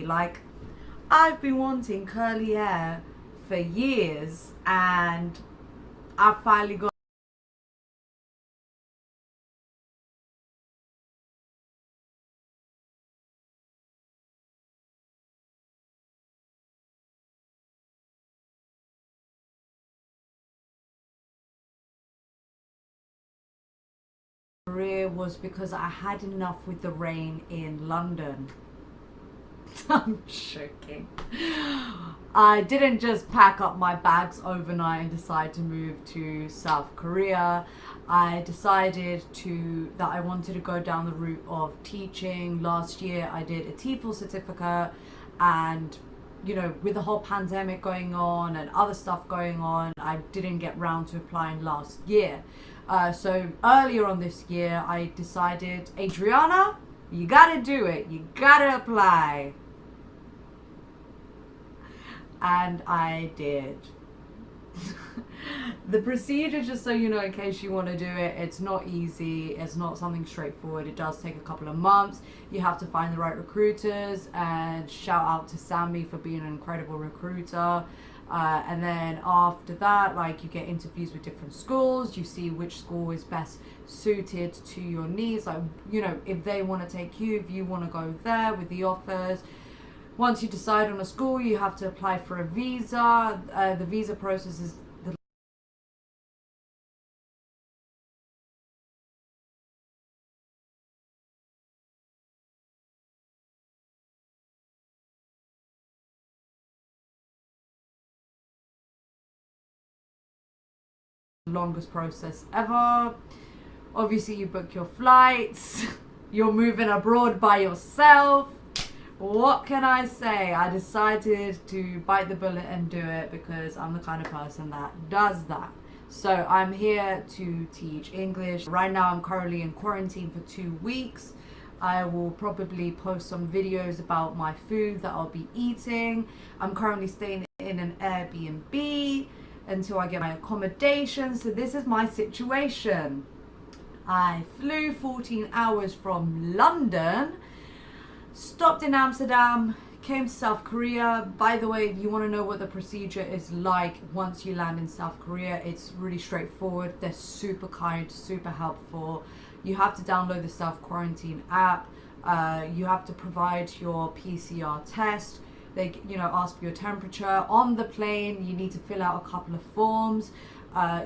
Like, I've been wanting curly hair for years, and I finally got career was because I had enough with the rain in London. I'm joking. I didn't just pack up my bags overnight and decide to move to South Korea. I decided that I wanted to go down the route of teaching. Last year I did a TEFL certificate, and you know, with the whole pandemic going on and other stuff going on, I didn't get round to applying last year. So earlier on this year I decided, Adriana, you gotta do it, you gotta apply. And I did. The procedure, just so you know, in case you want to do it, it's not easy, it's not something straightforward. It does take a couple of months. You have to find the right recruiters, and shout out to Sammy for being an incredible recruiter. And then after that, like, you get interviews with different schools. You see which school is best suited to your needs, like, you know, if they want to take you, if you want to go there with the offers. Once you decide on a school, you have to apply for a visa. The visa process is the longest process ever. Obviously, you book your flights. You're moving abroad by yourself. What can I say? I decided to bite the bullet and do it because I'm the kind of person that does that. So I'm here to teach English. Right now I'm currently in quarantine for 2 weeks. I will probably post some videos about my food that I'll be eating. I'm currently staying in an Airbnb until I get my accommodation. So this is my situation. I flew 14 hours from London, stopped in Amsterdam, came to South Korea. By the way, if you want to know what the procedure is like once you land in South Korea, it's really straightforward. They're super kind, super helpful. You have to download the self-quarantine app. You have to provide your PCR test. They, you know, ask for your temperature. On the plane, you need to fill out a couple of forms.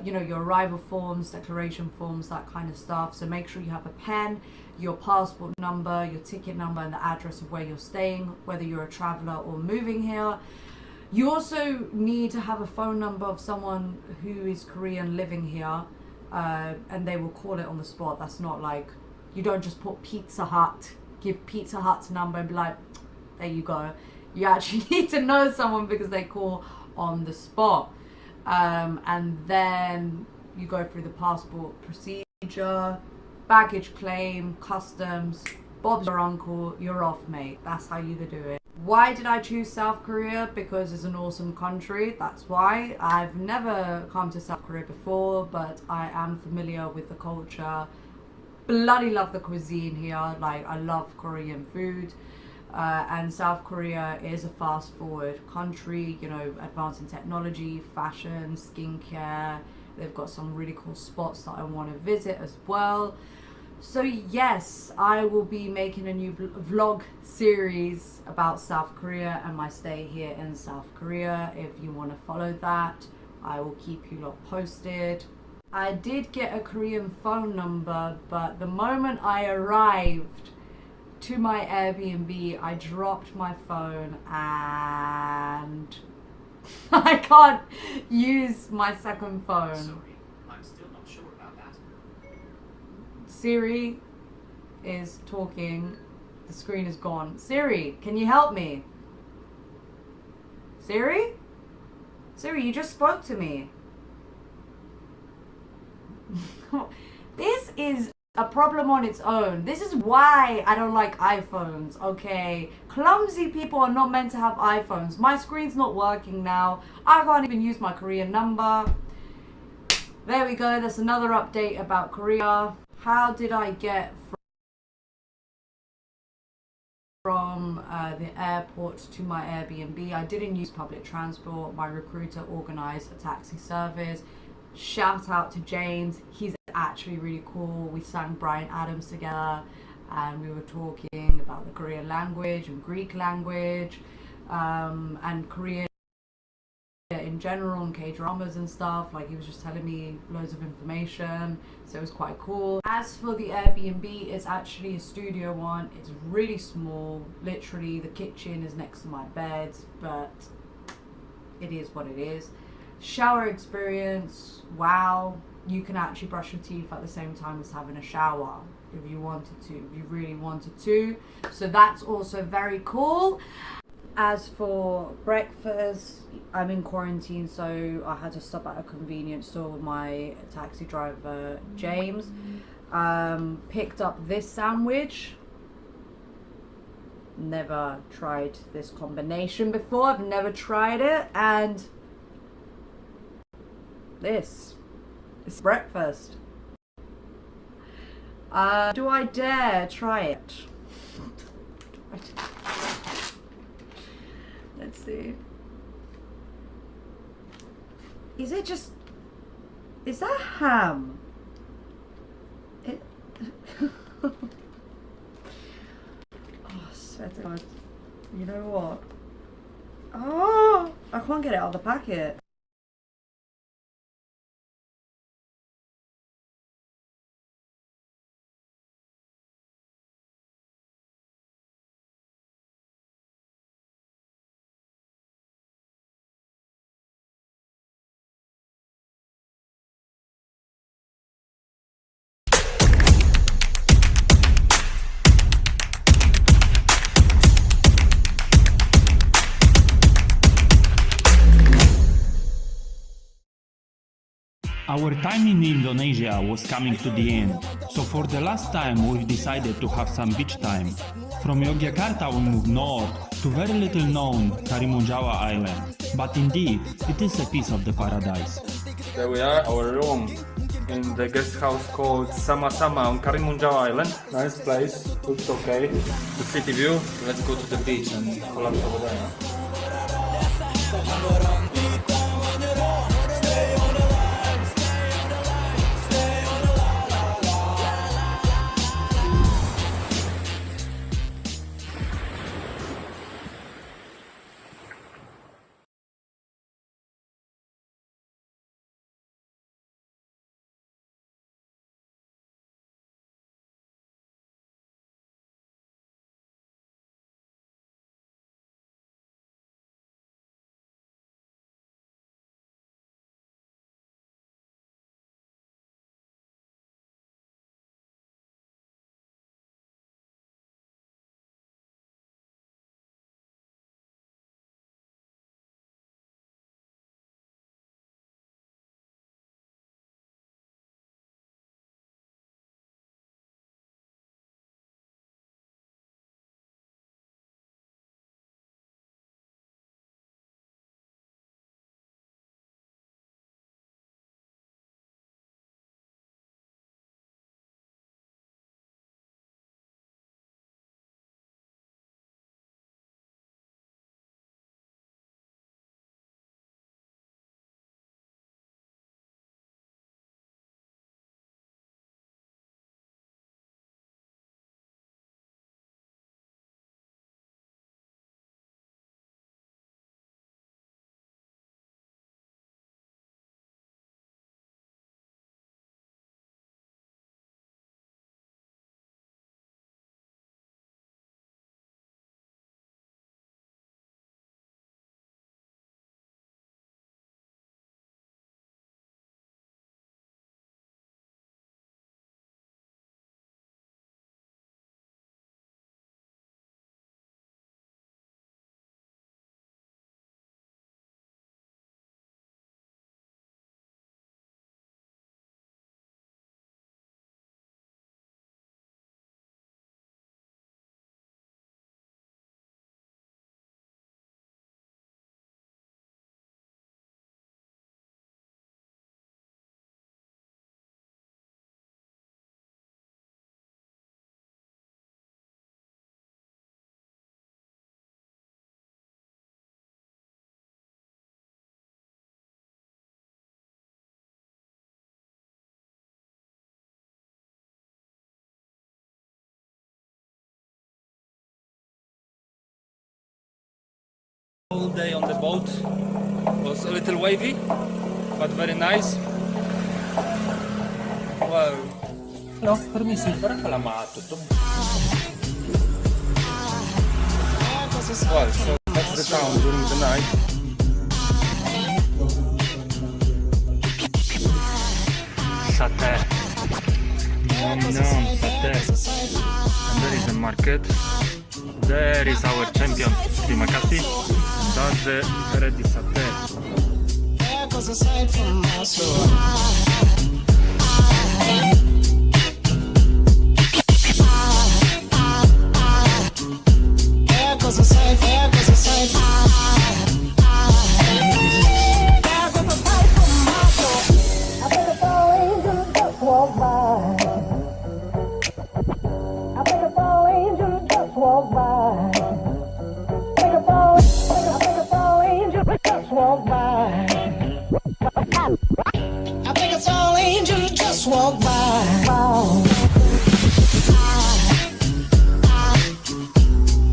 You know, your arrival forms, declaration forms, that kind of stuff. So make sure you have a pen, your passport number, your ticket number, and the address of where you're staying, whether you're a traveler or moving here. You also need to have a phone number of someone who is Korean living here, and they will call it on the spot. That's not like, you don't just put Pizza Hut, give Pizza Hut's number and be like, there you go. You actually need to know someone because they call on the spot. And then you go through the passport procedure, baggage claim, customs. Bob's your uncle, you're off, mate. That's how you do it. Why did I choose South Korea? Because it's an awesome country. That's why. I've never come to South Korea before, but I am familiar with the culture. Bloody love the cuisine here. Like, I love Korean food. And South Korea is a fast forward country, you know, advancing technology, fashion, skincare. They've got some really cool spots that I want to visit as well. So yes, I will be making a new vlog series about South Korea and my stay here in South Korea. If you want to follow that, I will keep you lot posted. I did get a Korean phone number, but the moment I arrived to my Airbnb, I dropped my phone and I can't use my second phone. Sorry, I'm still not sure about that. Siri is talking. The screen is gone. Siri, can you help me? Siri? Siri, you just spoke to me. This is a problem on its own. This is why I don't like iPhones, okay? Clumsy people are not meant to have iPhones. My screen's not working now. I can't even use my Korean number. There we go. That's another update about Korea. How did I get from the airport to my Airbnb. I didn't use public transport. My recruiter organized a taxi service. Shout out to James. He's actually really cool. We sang Bryan Adams together and we were talking about the Korean language and Greek language and Korean in general and K-dramas and stuff. Like, he was just telling me loads of information, so it was quite cool. As for the Airbnb, it's actually a studio one. It's really small. Literally the kitchen is next to my bed, but it is what it is. Shower experience, wow. You can actually brush your teeth at the same time as having a shower if you wanted to, if you really wanted to, so that's also very cool. As for breakfast, I'm in quarantine, so I had to stop at a convenience store with my taxi driver, James. Picked up this sandwich. Never tried this combination before. I've never tried it. And this is breakfast. Do I dare try it? Let's see. Is that ham? Oh, swear to God. You know what? Oh, I can't get it out of the packet. Our time in Indonesia was coming to the end, so for the last time we've decided to have some beach time. From Yogyakarta we moved north to very little known Karimunjawa Island, but indeed it is a piece of the paradise. There we are, our room in the guest house called Sama Sama on Karimunjawa Island. Nice place, looks okay. The city view, let's go to the beach and collapse over there. day on the boat. Was a little wavy, but very nice. Well, no, permisi, berapa lama tutup? Well, so that's the town during the night. Satay. Satay. And there is a market. There is our champion, Trimakasi. That's the ready satay. There goes a sight from my soul. There goes a sight, there goes a sight. There goes a sight from my soul. I think it's all angels just walk by. I think it's all angels just walk by. I think it's all angels just walk by. I think it's all angels just walk by.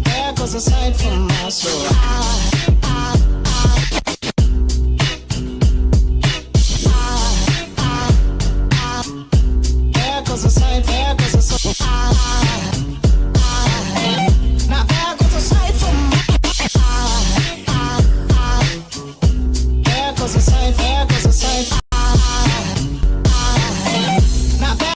There goes a sight from my soul. There goes a sight, there goes a sight. Now there goes a sight from my There goes a sight, there goes a sight. Now there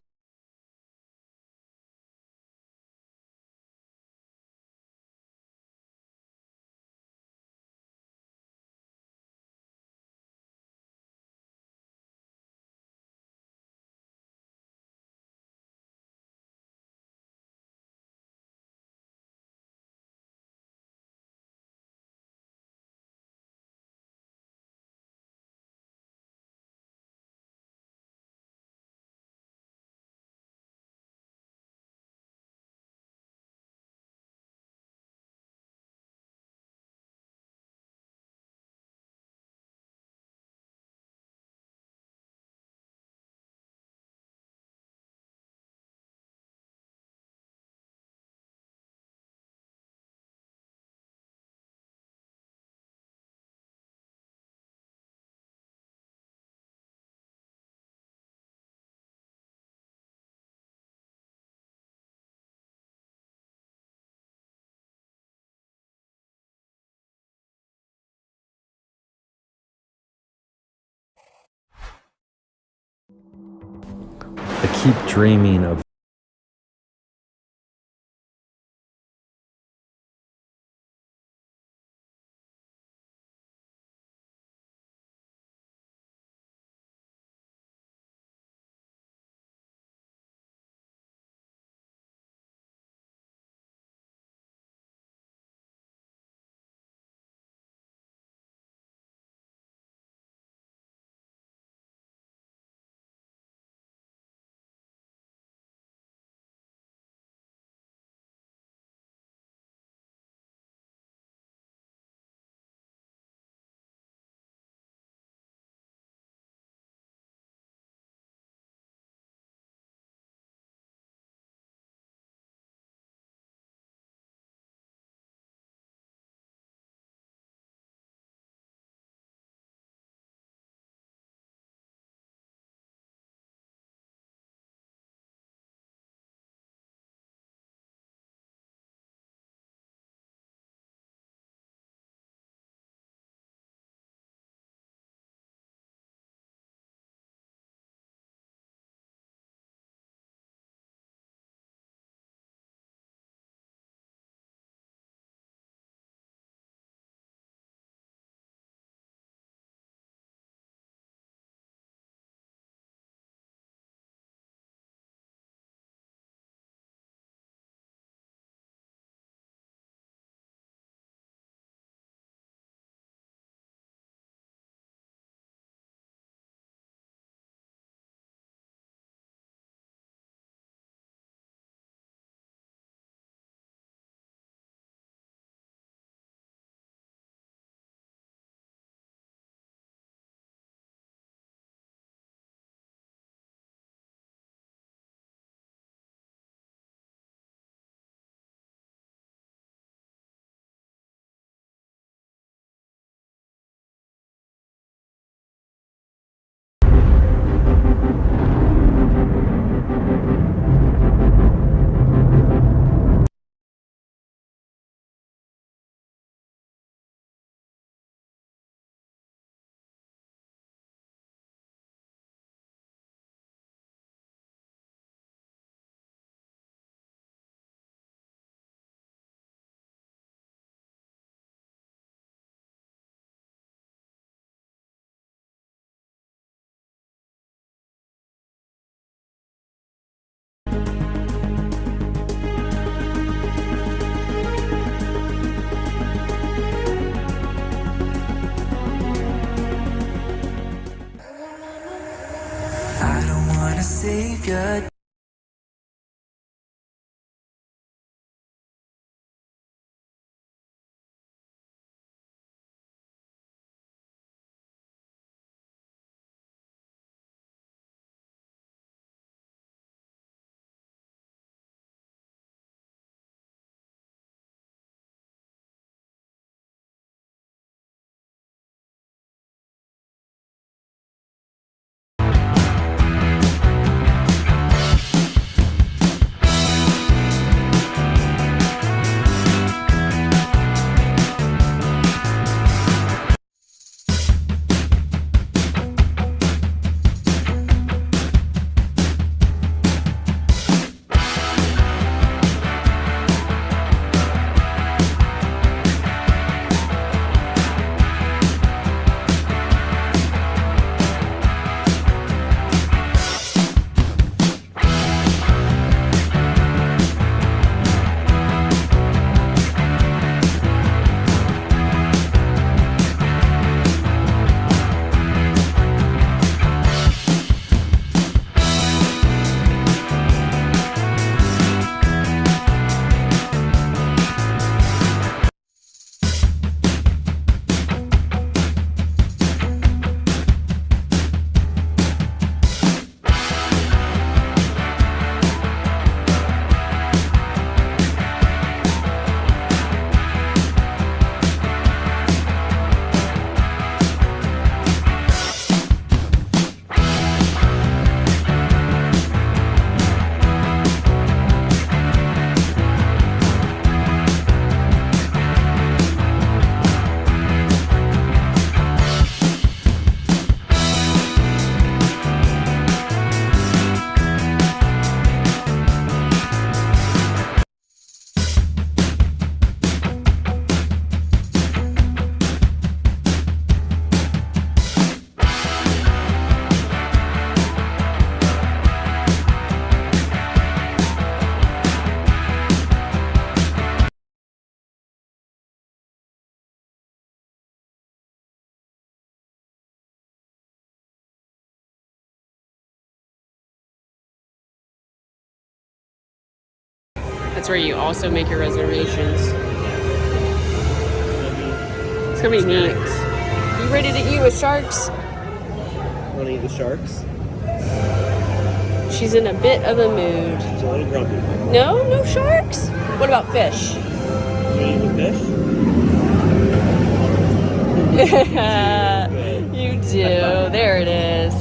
I keep dreaming of That's where you also make your reservations. It's gonna be neat. You ready to eat with sharks? Want to eat the sharks? She's in a bit of a mood. She's a little grumpy. No? No sharks? What about fish? You want to eat the fish? You do. There it is.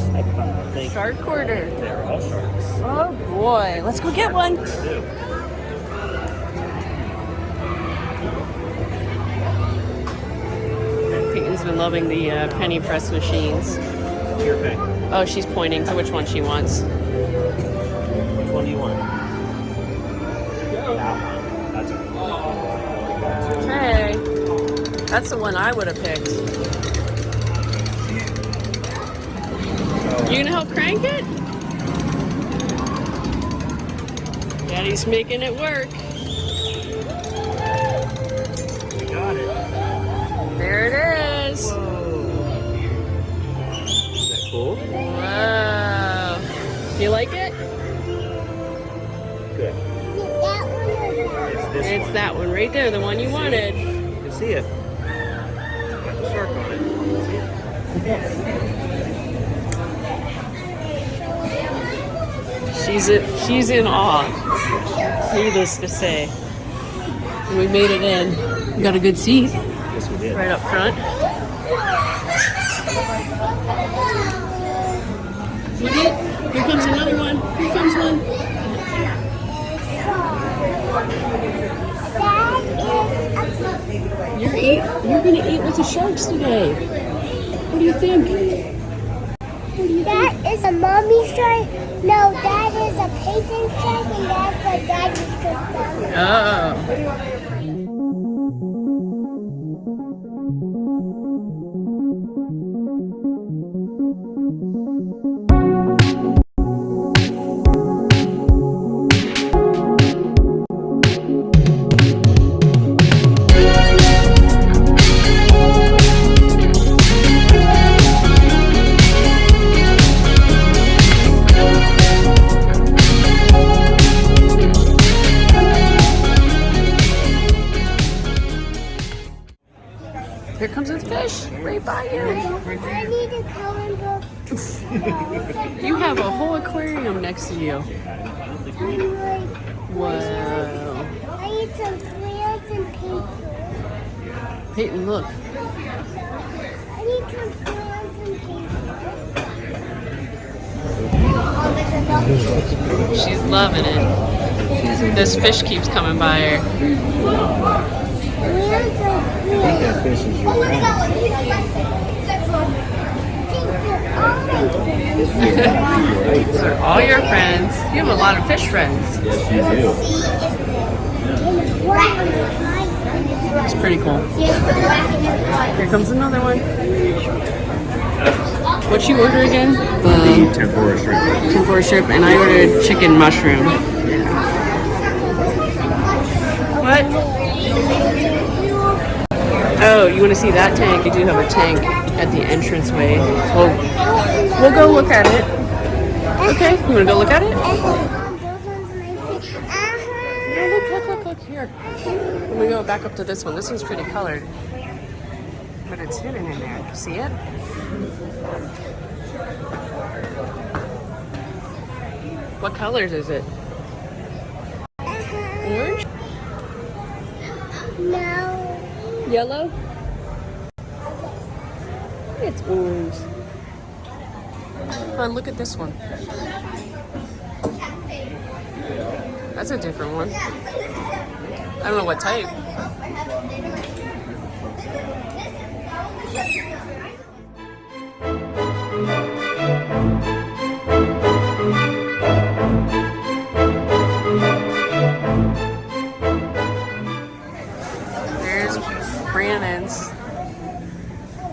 Thank Shark quarter. They're all sharks. Oh boy. Let's go get one. Peyton's been loving the penny press machines. Here, pay. Oh, she's pointing to which one she wants. Which one do you want? That one. That's okay. Okay. That's the one I would have picked. You gonna help crank it? Daddy's making it work. You got it. There it is. Whoa. Is that cool? Wow. You like it? Good. It's this It's one. that one right there, the one you wanted. You see it. It's got the shark on it. See it? She's in awe. Needless to say. And we made it in. We got a good seat Yes, we did. right up front. Sweetie, here comes another one. Here comes one. You're gonna eat with the sharks today. What do you think? That is a mommy shark. No, that is a Paypay shark, and that's a daddy shark. Oh. Here comes his fish, right by you. I need a coloring book. You have a whole aquarium next to you. I'm like, Wow. I need some crayons and paper. Peyton, look. I need some crayons and paper. She's loving it. This fish keeps coming by her. Crayons are That fish is your friend. These are all your friends. You have a lot of fish friends. Yes, you do. It's pretty cool. Here comes another one. What'd you order again? Tempura shrimp. Tempura shrimp, and I ordered chicken mushroom. What? Oh, you want to see that tank? We do have a tank at the entranceway. We'll go look at it. Okay, you want to go look at it? Look here. Let me go back up to this one. This one's pretty colored, but it's hidden in there. See it? What colors is it? Orange? No. Yellow? It's orange. Come on, look at this one. That's a different one. I don't know what type. There's Brandon's.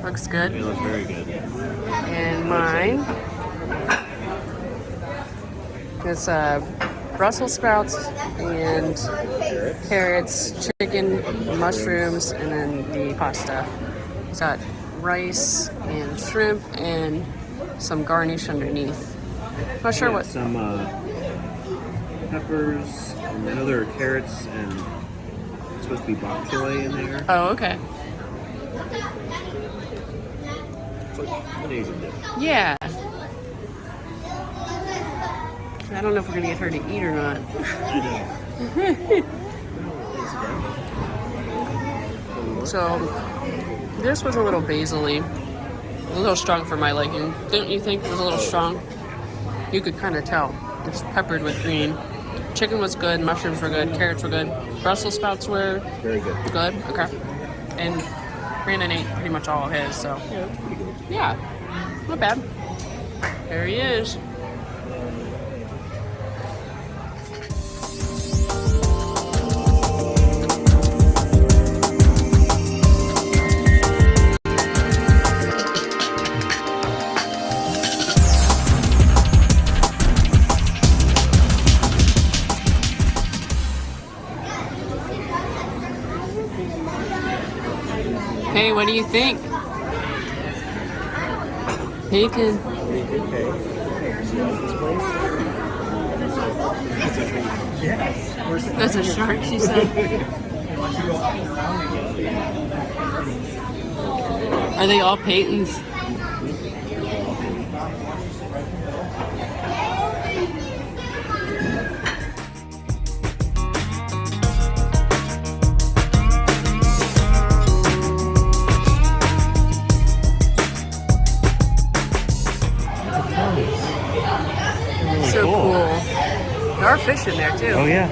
Looks good. It looks very good. And mine is Brussels sprouts and carrots, chicken, mushrooms, and then the pasta. It's got rice and shrimp and some garnish underneath. Not sure what. Some peppers, I know there are carrots and it's supposed to be bok choy in there. Oh, okay. It's like an Asian dish. Yeah. I don't know if we're gonna get her to eat or not. So, this was a little basil-y. A little strong for my liking. Didn't you think it was a little strong? You could kind of tell. It's peppered with green. Chicken was good, mushrooms were good, carrots were good. Brussels sprouts were Very good. good, okay. And Brandon ate pretty much all of his, so Yeah, it's pretty good. yeah, not bad. There he is. Hey, what do you think? Bacon. That's a shark, she said. Are they all Peyton's? So cool. There are fish in there too. Oh yeah.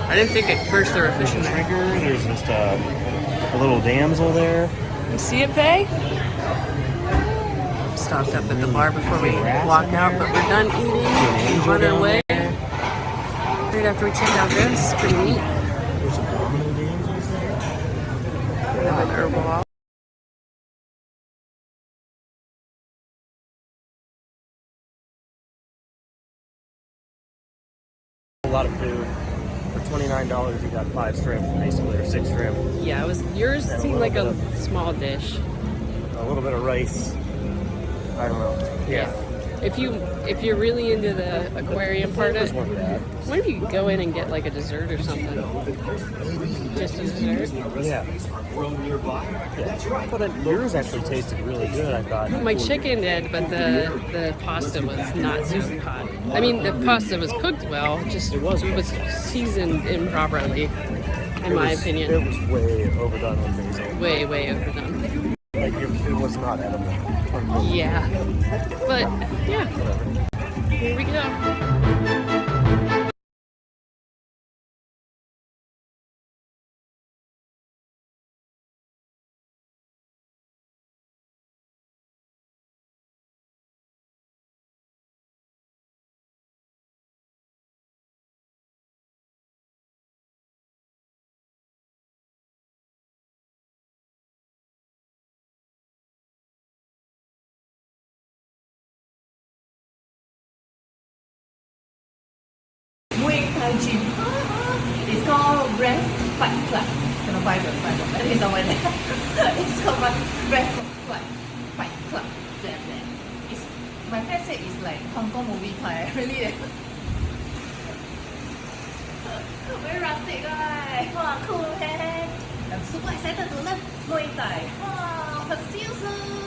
I didn't think at first there were fish in there. Trigger. There's just a little damsel there. You see it, Faye? Stopped up at the bar before we walk out, but we're done eating. On our way. Right after we check out this, pretty neat. There's some domino damsels there. Kind of an herbal. A lot of food. For $29, you got 5 shrimp, basically, or 6 shrimp. Yeah, it was yours. And a Seemed little like bit a small dish. A little bit of rice. I don't know. Yeah. If you're really into the aquarium part of This it, wasn't bad. what if you could go in and get like a dessert or something? Just a dessert. Yeah. But yours actually tasted really good, I thought. My chicken did, but the pasta was not super hot. I mean, the pasta was cooked well, just it was seasoned improperly, in my opinion. It was way overdone with basil. Way overdone. Like, it was not edible. Yeah. But, yeah. Here we go. Muay Thai gym. It's called Breath Fight Club. Fight. That is over there. It's called Breath Fight Club. There. It's, my friend said it's like Hong Kong movie Thai. Really. Very rustic, right? Wow, cool, man. I'm super excited to learn Muay Thai. Wow, but see you soon.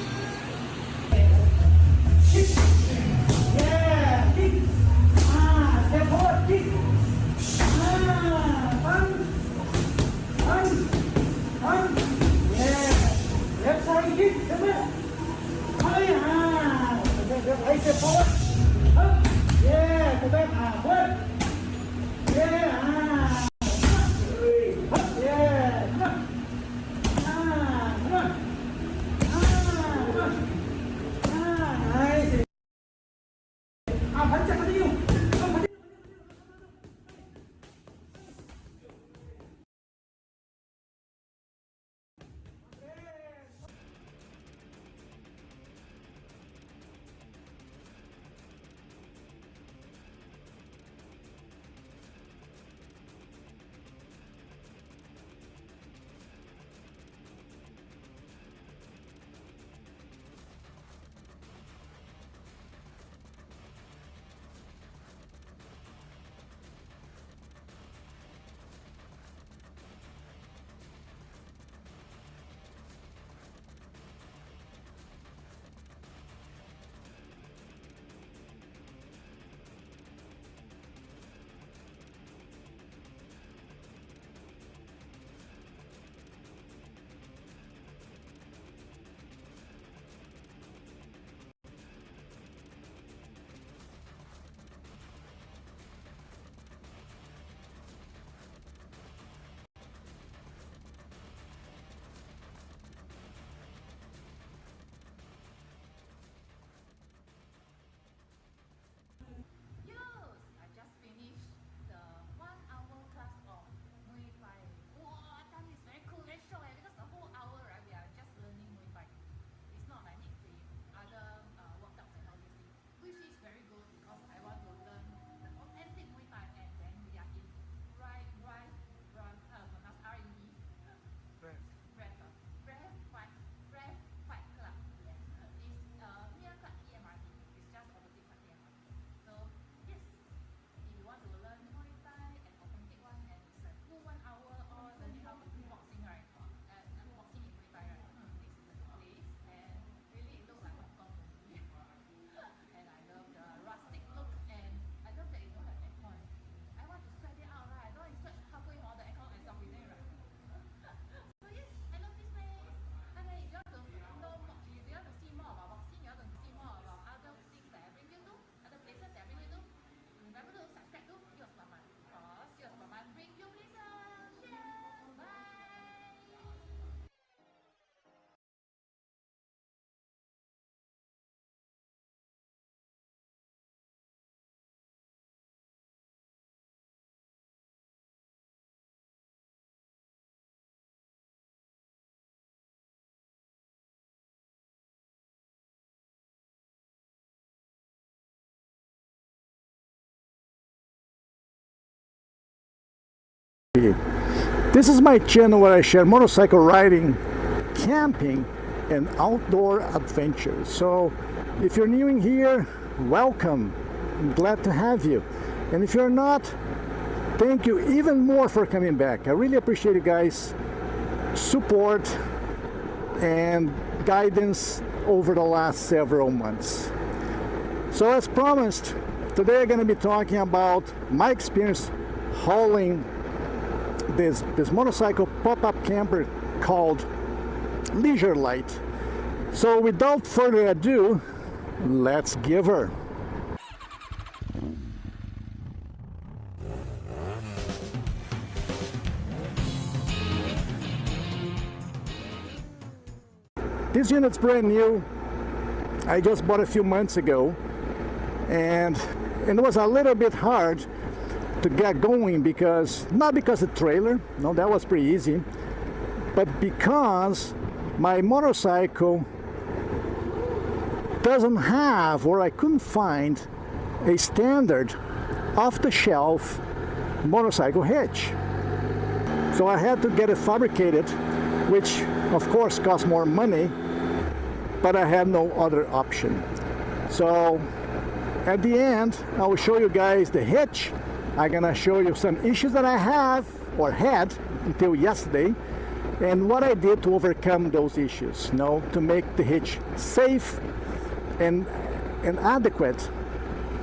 TV. This is my channel where I share motorcycle riding, camping, and outdoor adventures. So if you're new in here, welcome. I'm glad to have you. And if you're not, thank you even more for coming back. I really appreciate you guys' support and guidance over the last several months. So as promised, today I'm going to be talking about my experience hauling this motorcycle pop-up camper called Leisure Light. So without further ado, let's give her. This unit's brand new. I just bought it a few months ago, and it was a little bit hard to get going because, not because of the trailer, no, that was pretty easy, but because my motorcycle doesn't have, or I couldn't find, a standard off-the-shelf motorcycle hitch. So I had to get it fabricated, which of course costs more money, but I had no other option. So at the end, I will show you guys the hitch. I'm gonna show you some issues that I have or had until yesterday, and what I did to overcome those issues, to make the hitch safe and adequate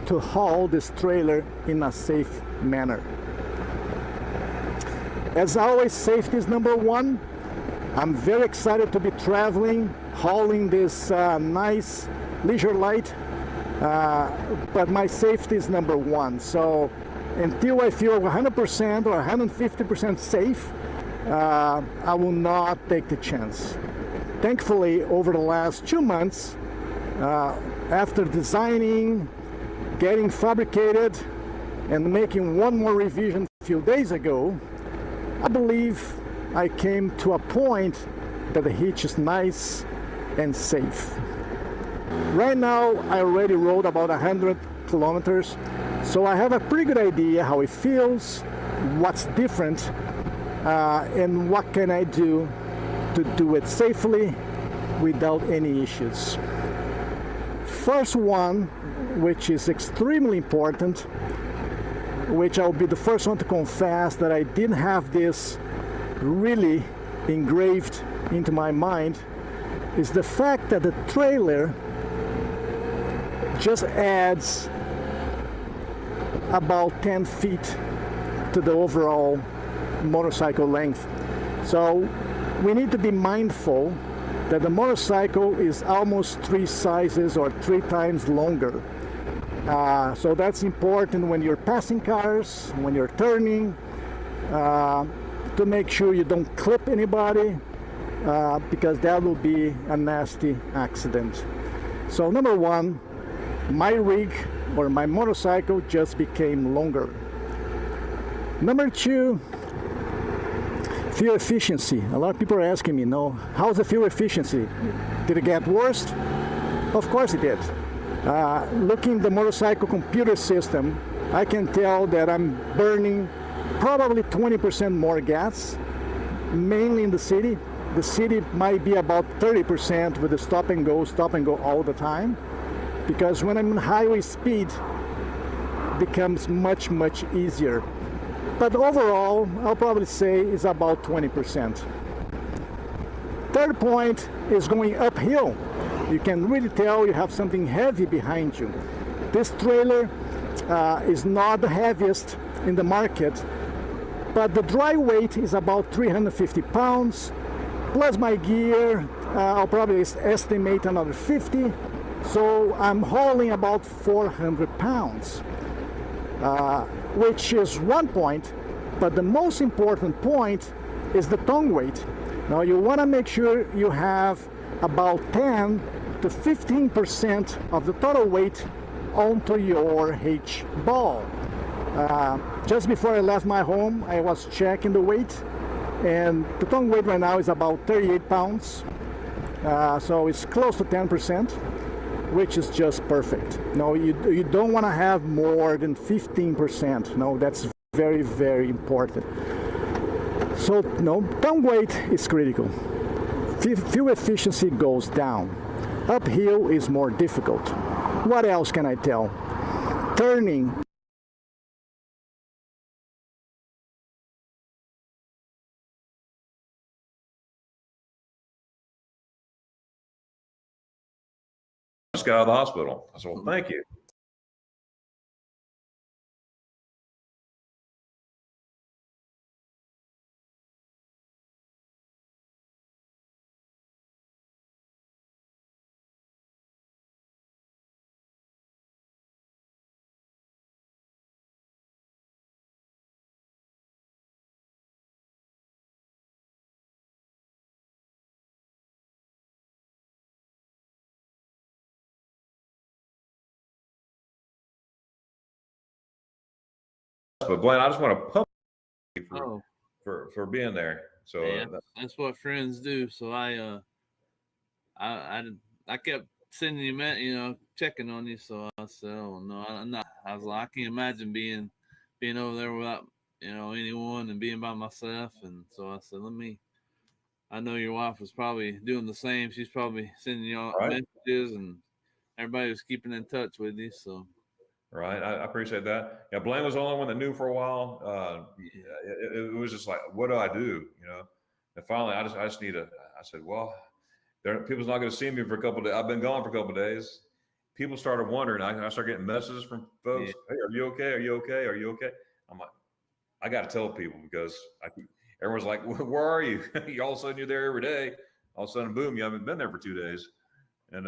to haul this trailer in a safe manner. As always, safety is number one. I'm very excited to be traveling, hauling this nice Leisure Light, but my safety is number one. So until I feel 100% or 150% safe, I will not take the chance. Thankfully, over the last 2 months, after designing, getting fabricated, and making one more revision a few days ago, I believe I came to a point that the hitch is nice and safe. Right now, I already rode about 100 kilometers, so I have a pretty good idea how it feels, what's different, and what can I do to do it safely without any issues. First one, which is extremely important, which I'll be the first one to confess that I didn't have this really engraved into my mind, is the fact that the trailer just adds about 10 feet to the overall motorcycle length. So we need to be mindful that the motorcycle is almost 3 sizes or 3 times longer. So that's important when you're passing cars, when you're turning, to make sure you don't clip anybody, because that will be a nasty accident. So number one, my rig or my motorcycle just became longer. Number two, fuel efficiency. A lot of people are asking me, how's the fuel efficiency? Did it get worse? Of course it did. Looking at the motorcycle computer system, I can tell that I'm burning probably 20% more gas, mainly in the city. The city might be about 30% with the stop and go all the time, because when I'm in highway speed, it becomes much, much easier. But overall, I'll probably say it's about 20%. Third point is going uphill. You can really tell you have something heavy behind you. This trailer is not the heaviest in the market, but the dry weight is about 350 pounds, plus my gear, I'll probably estimate another 50, so I'm hauling about 400 pounds, which is one point, but the most important point is the tongue weight. Now you want to make sure you have about 10 to 15% of the total weight onto your H ball. Just before I left my home, I was checking the weight, and the tongue weight right now is about 38 pounds. So it's close to 10%, which is just perfect. No, you don't want to have more than 15%. No, that's very, very important. So no, down weight is critical. Fuel efficiency goes down. Uphill is more difficult. What else can I tell? Turning Just got out of the hospital. I said, well, thank you. But Blaine, I just want to pump you for being there. So yeah, that's what friends do. So I kept sending you, checking on you. So I said, oh no, I'm not. I was like, I can't imagine being over there without anyone and being by myself. And so I said, I know your wife was probably doing the same. She's probably sending y'all messages, and everybody was keeping in touch with you. So. Right, I appreciate that. Yeah, Blaine was the only one that knew for a while. It was just like, what do I do? And finally, I just need I said, well, people's not going to see me for a couple of days. I've been gone for a couple of days. People started wondering. I started getting messages from folks. Hey, are you okay? Are you okay? Are you okay? I'm like, I got to tell people because everyone's like, where are you? All of a sudden you're there every day. All of a sudden, boom, you haven't been there for 2 days. And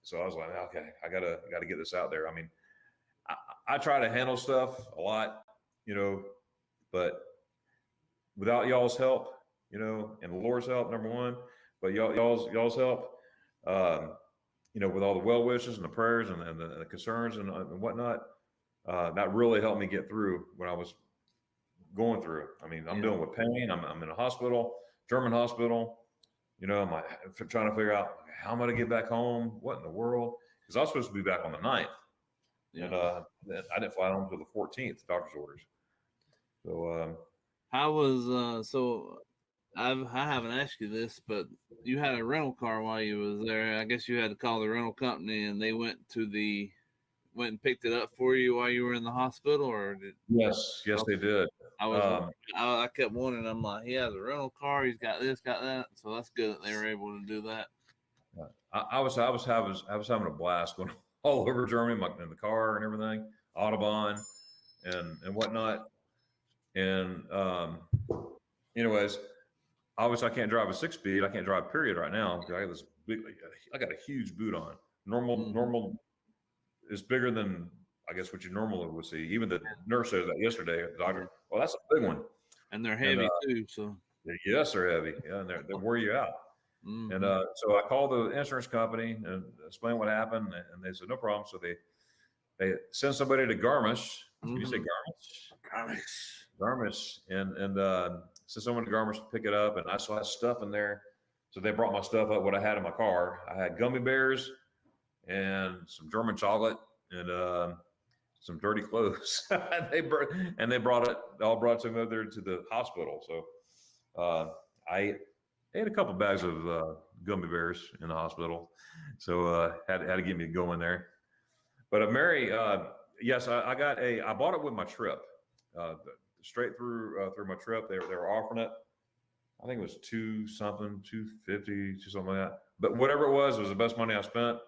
so I was like, okay, I gotta get this out there. I mean, I try to handle stuff a lot, but without y'all's help, and the Lord's help, number one, but y'all's help, with all the well wishes and the prayers and the concerns and whatnot, that really helped me get through what I was going through. I mean, I'm dealing with pain. I'm in a hospital, German hospital. I'm like, trying to figure out how am I going to get back home? What in the world? Because I was supposed to be back on the 9th. And I didn't fly home until the 14th, doctor's orders. So how was so I haven't asked you this, but you had a rental car while you was there. I guess you had to call the rental company, and they went and picked it up for you while you were in the hospital, or did? Yes, they did. I kept wondering. I'm like, he has a rental car. He's got this, got that. So that's good that they were able to do that. I was having a blast going all over Germany, in the car and everything, Autobahn and whatnot. And anyways, obviously I can't drive a 6-speed. I can't drive period right now. I got a huge boot on. Normal is bigger than I guess what you normally would see. Even the nurse said that yesterday. The doctor, well, that's a big one. And they're heavy too. So yes, they're heavy. Yeah, and they wear you out. Mm-hmm. And so I called the insurance company and explained what happened, and they said no problem. So they sent somebody to Garmisch. Can you say Garmisch? Garmisch, and sent someone to Garmisch to pick it up, and I still had stuff in there. So they brought my stuff up, what I had in my car. I had gummy bears and some German chocolate and some dirty clothes. They brought it to me over there to the hospital. So I ate a couple bags of gummy bears in the hospital. So had to get me going there. But Mary, yes, I bought it with my trip. Straight through my trip, they were offering it. I think it was $250, something like that. But whatever it was the best money I spent.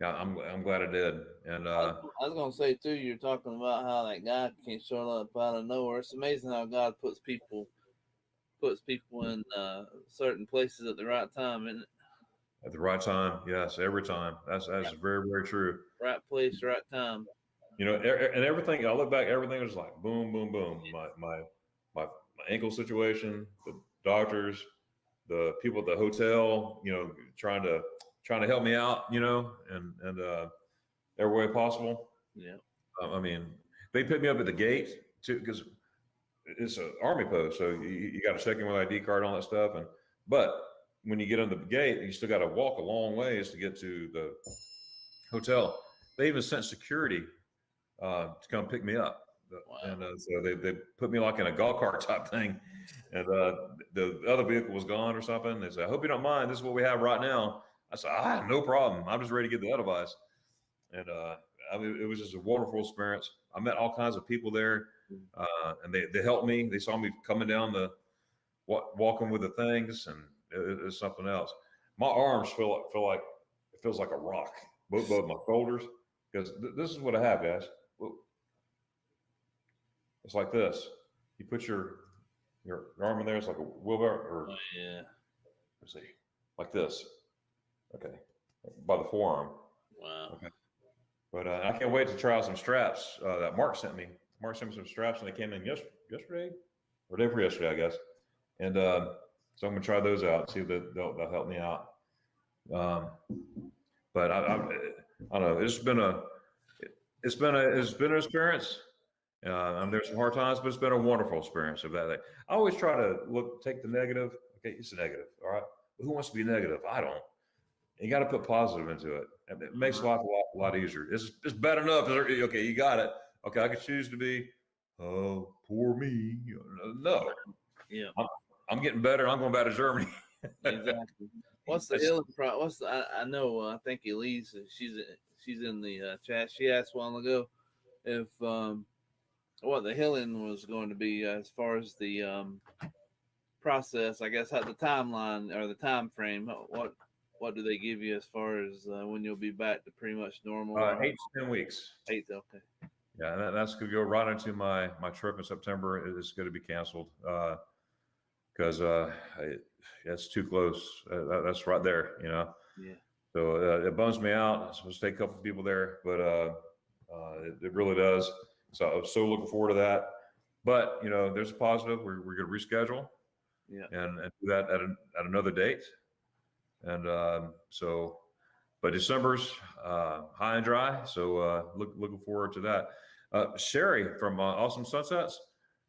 Yeah, I'm glad I did. And I was gonna say too, you're talking about how that guy can show up out of nowhere. It's amazing how God puts people in certain places at the right time, isn't it? At the right time, yes, every time. That's very, very true. Right place, right time. And everything. I look back, everything was like boom, boom, boom. My ankle situation, the doctors, the people at the hotel, trying to help me out, and every way possible. Yeah. I mean, they picked me up at the gate too, because it's an army post, so you got to check in with ID card and all that stuff. But when you get on the gate, you still got to walk a long ways to get to the hotel. They even sent security to come pick me up. Wow. And so they put me like in a golf cart type thing, and the other vehicle was gone or something. They said, "I hope you don't mind. This is what we have right now." I said, no problem. I'm just ready to get the other device." And I mean, it was just a wonderful experience. I met all kinds of people there, and they helped me. They saw me coming down walking with the things, and it's something else. My arms feel like it feels like a rock, both my shoulders, because this is what I have, guys. It's like this. You put your arm in there. It's like a wheelbarrow, or let's see, like this. Okay, by the forearm. Wow. Okay. But I can't wait to try out some straps that Mark sent me. Mark sent me some straps, and they came in yesterday or day before yesterday, I guess. And so I'm gonna try those out, see if they'll help me out. But I don't know. It's been an experience. There's some hard times, but it's been a wonderful experience of that. I always try to take the negative. Okay, it's a negative, all right. But who wants to be negative? I don't. You got to put positive into it. It makes life a lot easier. It's bad enough. Okay, you got it. Okay, I could choose to be, oh, poor me. No. Yeah. I'm getting better. I'm going back to Germany. Exactly. What's the healing process? I know. I think Elise, she's in the chat. She asked a while ago if what the healing was going to be as far as the process. I guess at the timeline or the time frame. What do they give you as far as when you'll be back to pretty much normal? 8 to 10 weeks. 8, okay. Yeah, that's going to go right into my trip in September. It's going to be canceled because it's too close. That's right there, you know. Yeah. So it bums me out. I'm supposed to take a couple of people there, but it really does. So I'm so looking forward to that. But you know, there's a positive. We're going to reschedule. Yeah. And do that at another date. And but December's high and dry, so looking forward to that. Sherry from Awesome Sunsets,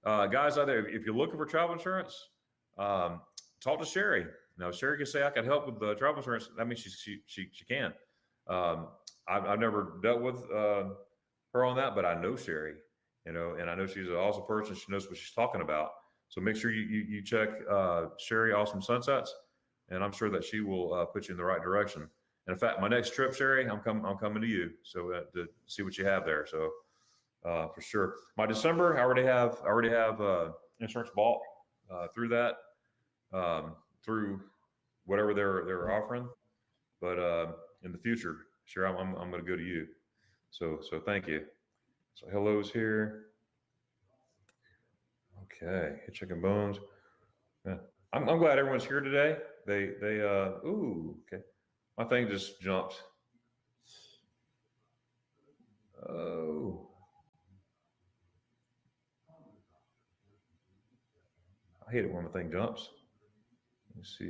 guys out there, if you're looking for travel insurance, talk to Sherry. Now, Sherry can say I can help with the travel insurance. That means she can. I've never dealt with her on that, but I know Sherry, you know, and I know she's an awesome person. She knows what she's talking about. So make sure you check Sherry Awesome Sunsets. And I'm sure that she will put you in the right direction. And in fact, my next trip, Sherry, I'm coming to you, so to see what you have there. So for sure, my December, I already have insurance bought through that, through whatever they're offering. But in the future, sure, I'm going to go to you. So thank you. So hello's here. Okay, chicken bones. Yeah. I'm glad everyone's here today. Ooh, okay. My thing just jumped. Oh. I hate it when my thing jumps. Let's see.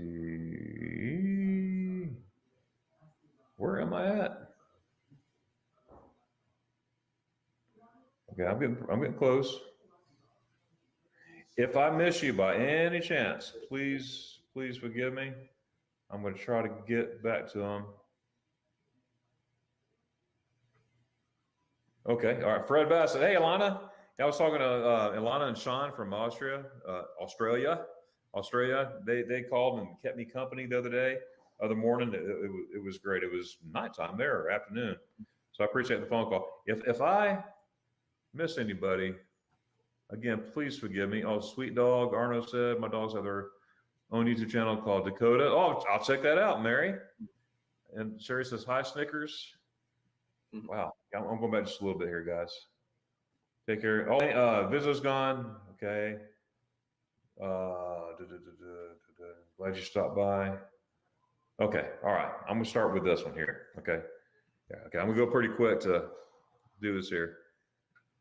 Where am I at? Okay, I'm getting close. If I miss you by any chance, please forgive me. I'm going to try to get back to them. Okay, all right. Fred Bassett. Hey, Ilana. I was talking to Ilana and Sean from Australia. They called and kept me company the other morning. It was great. It was nighttime there, or afternoon. So I appreciate the phone call. If I miss anybody, again, please forgive me. Oh, Sweet Dog, Arno said, my dogs have their own YouTube channel called Dakota. Oh, I'll check that out, Mary. And Sherry says, hi, Snickers. Wow. I'm going back just a little bit here, guys. Take care. Oh, Vizzo's gone. Okay. Glad you stopped by. Okay. All right. I'm going to start with this one here. Okay. Yeah. Okay. I'm going to go pretty quick to do this here.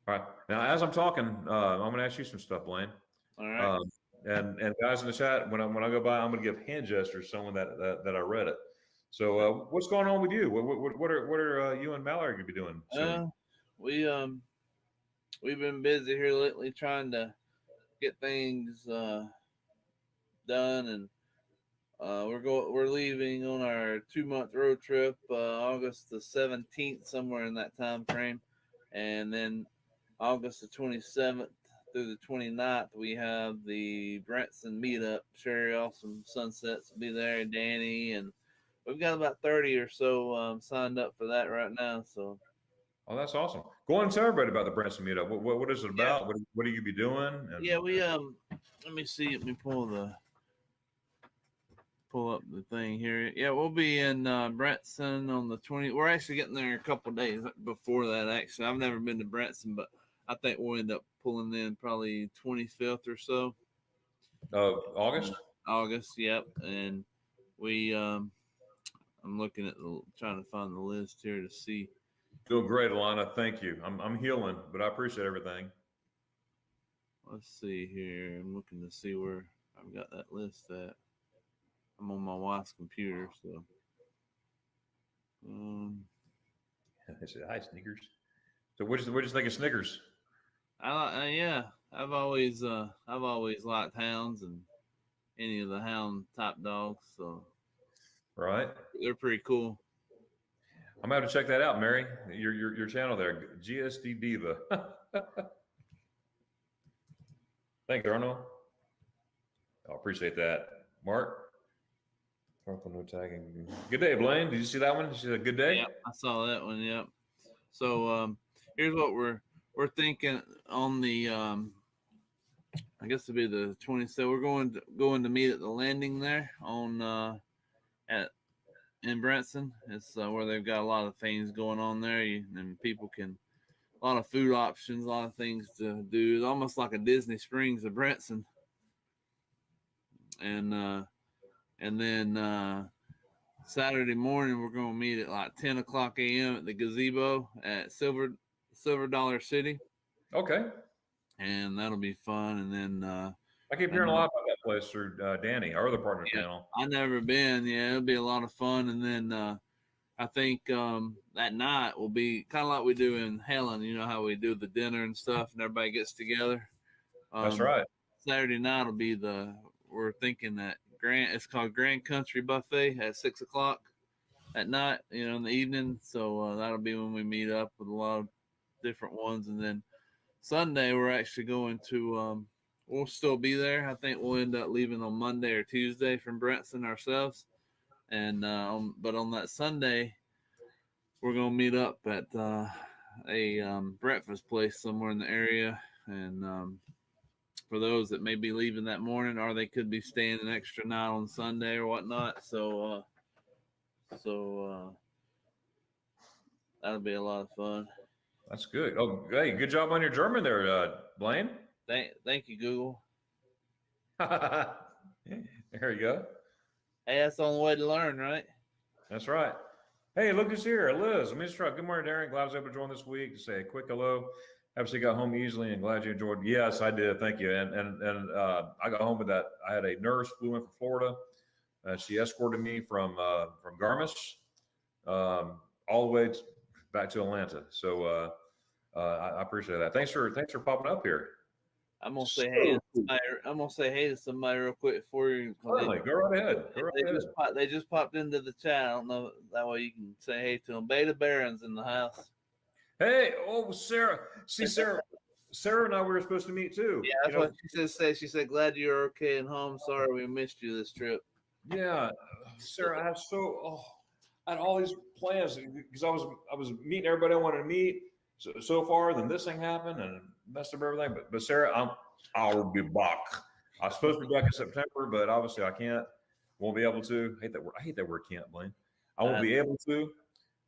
All right. Now, as I'm talking, I'm going to ask you some stuff, Blaine. All right. And guys in the chat, when I go by, I'm going to give hand gestures to someone that I read it. So what's going on with you? What are you and Mallory going to be doing soon? We've been busy here lately trying to get things done, and we're leaving on our 2-month road trip August the 17th, somewhere in that time frame. And then August the 27th through the 29th, we have the Branson meetup. Sherry Awesome Sunsets will be there, Danny, and we've got about 30 or so signed up for that right now. So, Oh, that's awesome. Go on and tell everybody about the Branson meetup. What is it about? What are you be doing? And, yeah, we let me see. Let me pull up the thing here. Yeah, we'll be in Branson on the 20th. We're actually getting there a couple days before that. Actually, I've never been to Branson, but I think we'll end up pulling in probably 25th or so. August. August, yep. And we I'm looking at trying to find the list here to see. Doing great, Alana. Thank you. I'm healing, but I appreciate everything. Let's see here. I'm looking to see where I've got that list at. I'm on my wife's computer, so. I said, hi, Snickers. So what do you think of Snickers? Yeah, I've always liked hounds and any of the hound type dogs, so. Right. They're pretty cool. I'm gonna have to check that out, Mary. Your channel there, GSD Diva. Thank you, Arnold. I appreciate that, Mark. No tagging. Good day, Blaine. Did you see that one? Did you see a good day? Yeah, I saw that one. Yep. So here's what we're thinking on the I guess it'll be the 20th. So we're going to meet at the landing there on in Branson. It's where they've got a lot of things going on there, and people can a lot of food options, a lot of things to do. It's almost like a Disney Springs of Branson. And then Saturday morning we're going to meet at like 10 o'clock a.m. at the gazebo at Silver Dollar City. Okay. And that'll be fun. And then I keep hearing a lot about that place through Danny, our other partner channel. I've never been. Yeah, it'll be a lot of fun. And then I think that night will be kind of like we do in Helen. You know how we do the dinner and stuff, and everybody gets together. That's right. Saturday night will be we're thinking that it's called Grand Country Buffet at 6 o'clock at night, in the evening. So that'll be when we meet up with a lot of different ones. And then Sunday, we're actually going to, we'll still be there. I think we'll end up leaving on Monday or Tuesday from Branson ourselves. And, but on that Sunday, we're going to meet up at a breakfast place somewhere in the area. And, for those that may be leaving that morning, or they could be staying an extra night on Sunday or whatnot. So that'll be a lot of fun. That's good. Oh, hey, good job on your German there, Blaine. Thank you, Google. There you go. Hey, that's the only way to learn, right? That's right. Hey, look who's here, Liz. Let me just try. Good morning, Darren. Glad I was able to join this week to say a quick hello. Absolutely got home easily and glad you enjoyed. Yes, I did. Thank you. And I got home with that. I had a nurse flew in from Florida. She escorted me from Garmis all the way back to Atlanta. So I appreciate that. Thanks for popping up here. I'm gonna say hey. I'm gonna say hey to somebody real quick for you. Certainly, go right ahead. They just popped into the chat. I don't know that way you can say hey to them. Beta Baron's in the house. Hey, Sarah. See, Sarah and I were supposed to meet too. Yeah, that's what she said. She said, "Glad you're okay and home. Sorry we missed you this trip." Yeah, Sarah, I had all these plans because I was meeting everybody I wanted to meet. So far, then this thing happened and messed up everything. But Sarah, I'll be back. I was supposed to be back in September, but obviously I can't. Won't be able to. I hate that word can't, Blaine. I won't be able to.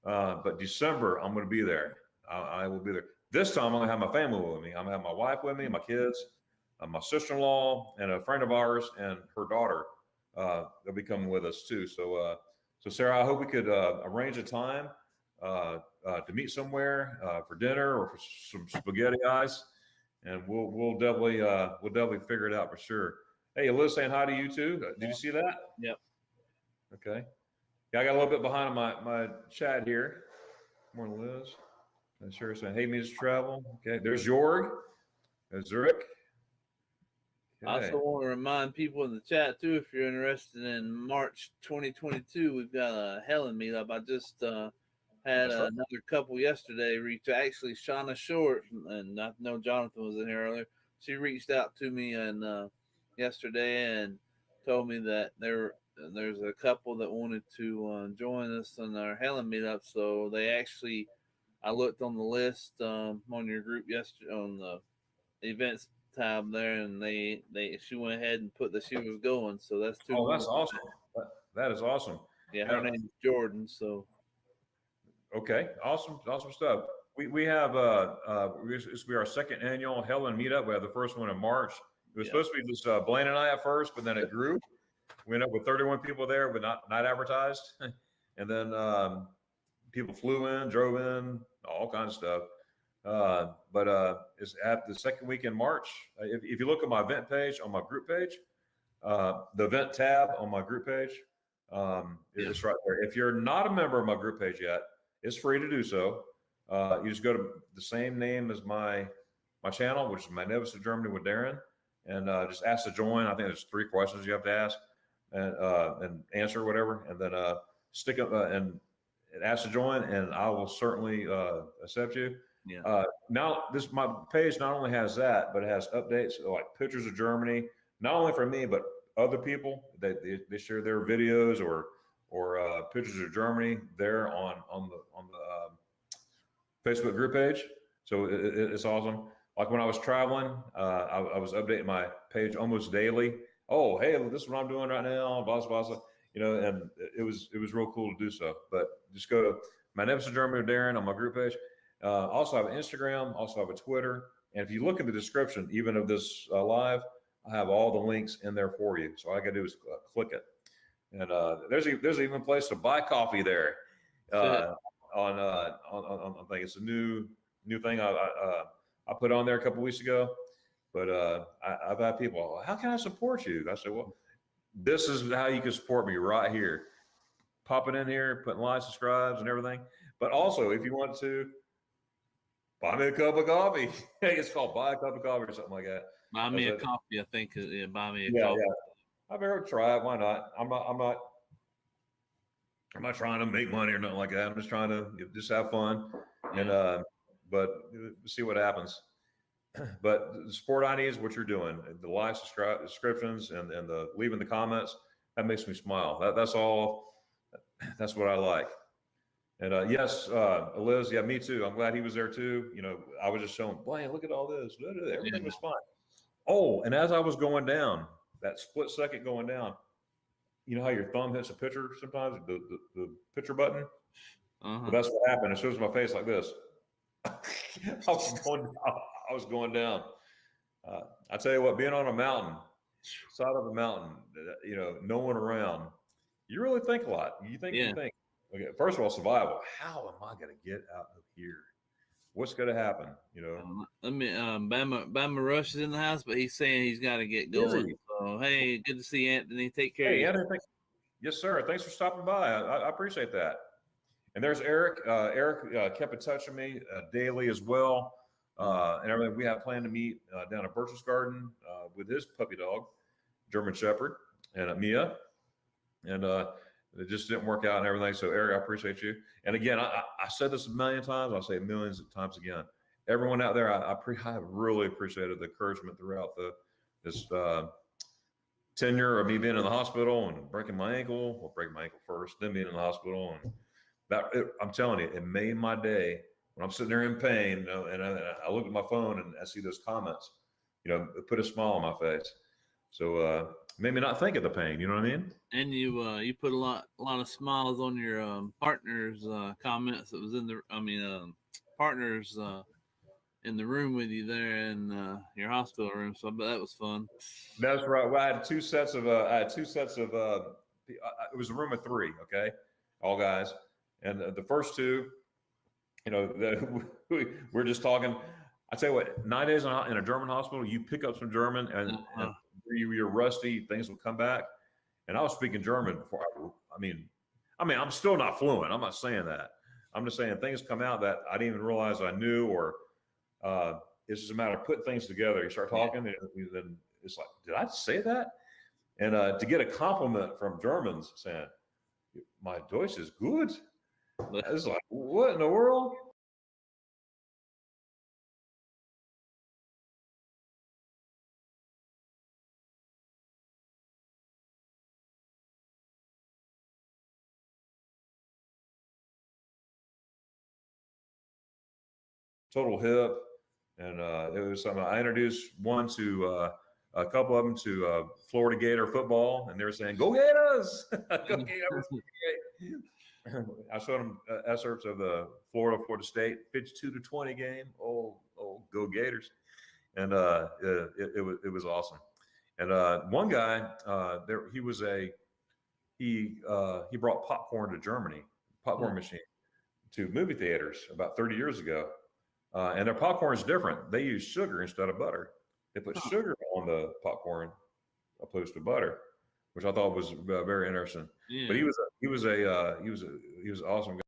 But December, I'm going to be there. I will be there. This time, I'm going to have my family with me. I'm going to have my wife with me, my kids, my sister-in-law, and a friend of ours, and her daughter. They'll be coming with us too. So Sarah, I hope we could arrange a time to meet somewhere for dinner or for some spaghetti eyes, and we'll definitely figure it out for sure. Hey, Liz saying hi to you too. Did you see that? Yep. Okay. Yeah, I got a little bit behind my chat here. Morning, Liz. Sure saying, hey, Mrs. Travel. Okay, there's Jorg. There's Rick. Okay. I also want to remind people in the chat too, if you're interested in March 2022, we've got a Helen meetup. I just Had That's right. another couple yesterday reach. Actually, Shauna Short, and I know Jonathan was in here earlier. She reached out to me and yesterday and told me that there's a couple that wanted to join us on our Helen meetup. So I looked on the list on your group yesterday on the events tab there, and she went ahead and put that she was going. So that's two. Oh, that's awesome. That is awesome. Yeah, her name is Jordan. So okay, awesome stuff. We have this will be our second annual Helen meetup. We have the first one in March. It was supposed to be just Blaine and I at first, but then it grew. We ended up with 31 people there, but not advertised. And then people flew in, drove in, all kinds of stuff. But it's at the second week in March. If you look at my event page on my group page, the event tab on my group page, it's right there. If you're not a member of my group page yet, it's free to do so. You just go to the same name as my channel, which is Magnificent Germany with Darren, and just ask to join. I think there's 3 questions you have to ask and answer whatever, and then stick up and ask to join, and I will certainly accept you. Yeah. Now my page not only has that, but it has updates like pictures of Germany, not only for me but other people. They share their videos or pictures of Germany there on the Facebook group page. So it's awesome. Like when I was traveling, I was updating my page almost daily. Oh, hey, this is what I'm doing right now, blah, blah, blah. And it was real cool to do so. But just go to Magnificent Germany with Darren on my group page. Also have an Instagram, also have a Twitter. And if you look at the description, even of this live, I have all the links in there for you. So all I got to do is click it. And there's even a place to buy coffee there. On I think it's a new thing I put on there a couple weeks ago. But I've had people, how can I support you? I said, well, this is how you can support me right here. Popping in here, putting likes, subscribes, and everything. But also, if you want to buy me a cup of coffee, it's called Buy a Cup of Coffee or something like that. Buy me a coffee, I think. Yeah, buy me a yeah, coffee. Yeah. I've ever tried. Why not? I'm not trying to make money or nothing like that. I'm just trying to just have fun, and but see what happens. But the support I need is what you're doing. The likes, subscriptions, and the leaving the comments. That makes me smile. That's all. That's what I like. And yes, Liz, yeah, me too. I'm glad he was there too. I was just showing, Blaine, look at all this. Everything was fine. Oh, and as I was going down, that split second going down, you know how your thumb hits a picture sometimes, the picture button? Well, that's what happened. It shows my face like this. I was going down. I tell you what, being on a mountain, side of a mountain, no one around, you really think a lot. You think, okay, first of all, survival. How am I going to get out of here? What's going to happen? Let me, Bama Rush is in the house, but he's saying he's got to get going. So, hey, good to see you, Anthony. Take care. Hey, Anthony, yes, sir. Thanks for stopping by. I appreciate that. And there's Eric. Eric kept in touch with me daily as well. And everything. We have planned to meet down at Birch's Garden with his puppy dog, German Shepherd, and Mia. And it just didn't work out and everything. So, Eric, I appreciate you. And again, I said this a million times. I'll say it millions of times again. Everyone out there, I really appreciated the encouragement throughout this tenure of me being in the hospital and breaking my ankle. Well, breaking my ankle first, then being in the hospital. And I'm telling you, it made my day. When I'm sitting there in pain, and I look at my phone and I see those comments, it put a smile on my face. So made me not think of the pain. You know what I mean? And you put a lot of smiles on your partner's comments that was in the partners in the room with you there in your hospital room. So I bet that was fun. That's right. Well, I had two sets of it was a room of 3, okay, all guys, and the first 2. We're just talking. I tell you what, 9 days in a German hospital, you pick up some German, and you're rusty. Things will come back. And I was speaking German before. I'm still not fluent. I'm not saying that. I'm just saying things come out that I didn't even realize I knew, or it's just a matter of putting things together. You start talking, and then it's like, did I say that? And to get a compliment from Germans saying, "My Deutsch is good." It's like, what in the world? Total hip, and it was something. I introduced one to a couple of them to Florida Gator football, and they were saying, "Go Gators! Go Gators!" I showed them excerpts of the Florida State 52-20 game. Oh, go Gators! And it was awesome. And one guy there, he brought popcorn to Germany, popcorn machine to movie theaters about 30 years ago. And their popcorn is different. They use sugar instead of butter. They put sugar on the popcorn opposed to butter, which I thought was very interesting. Yeah. But he was an awesome guy.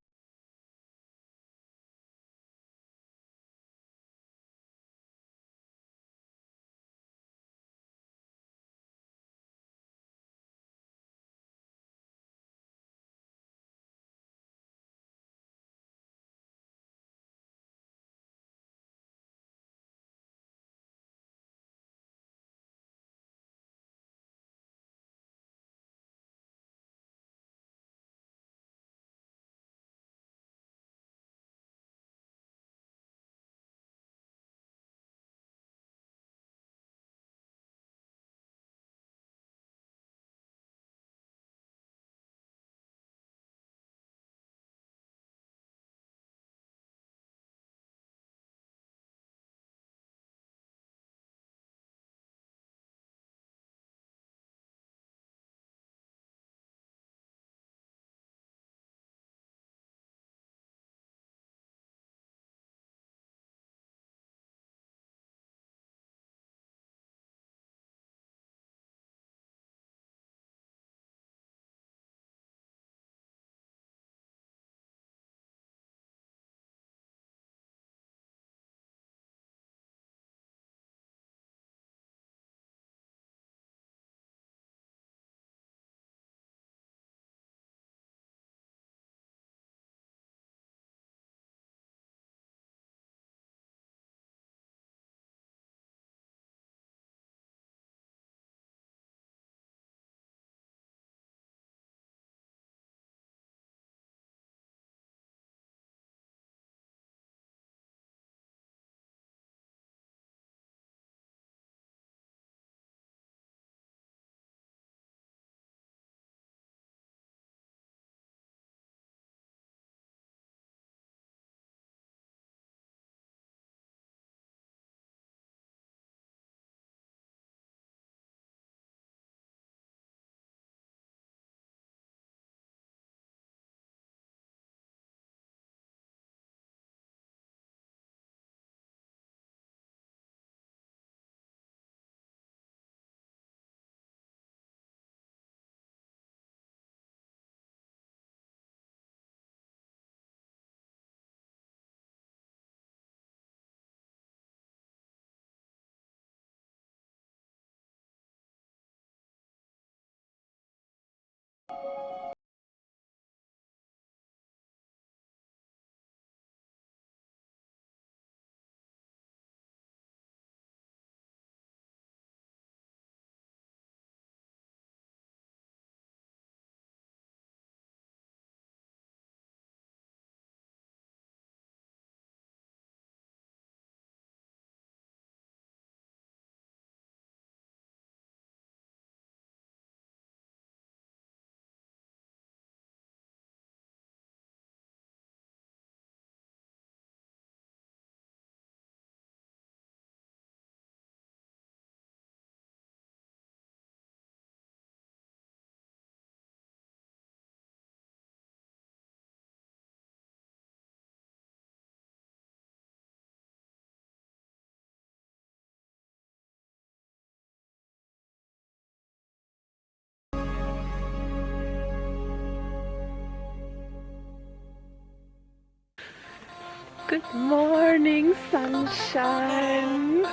Good morning, sunshine.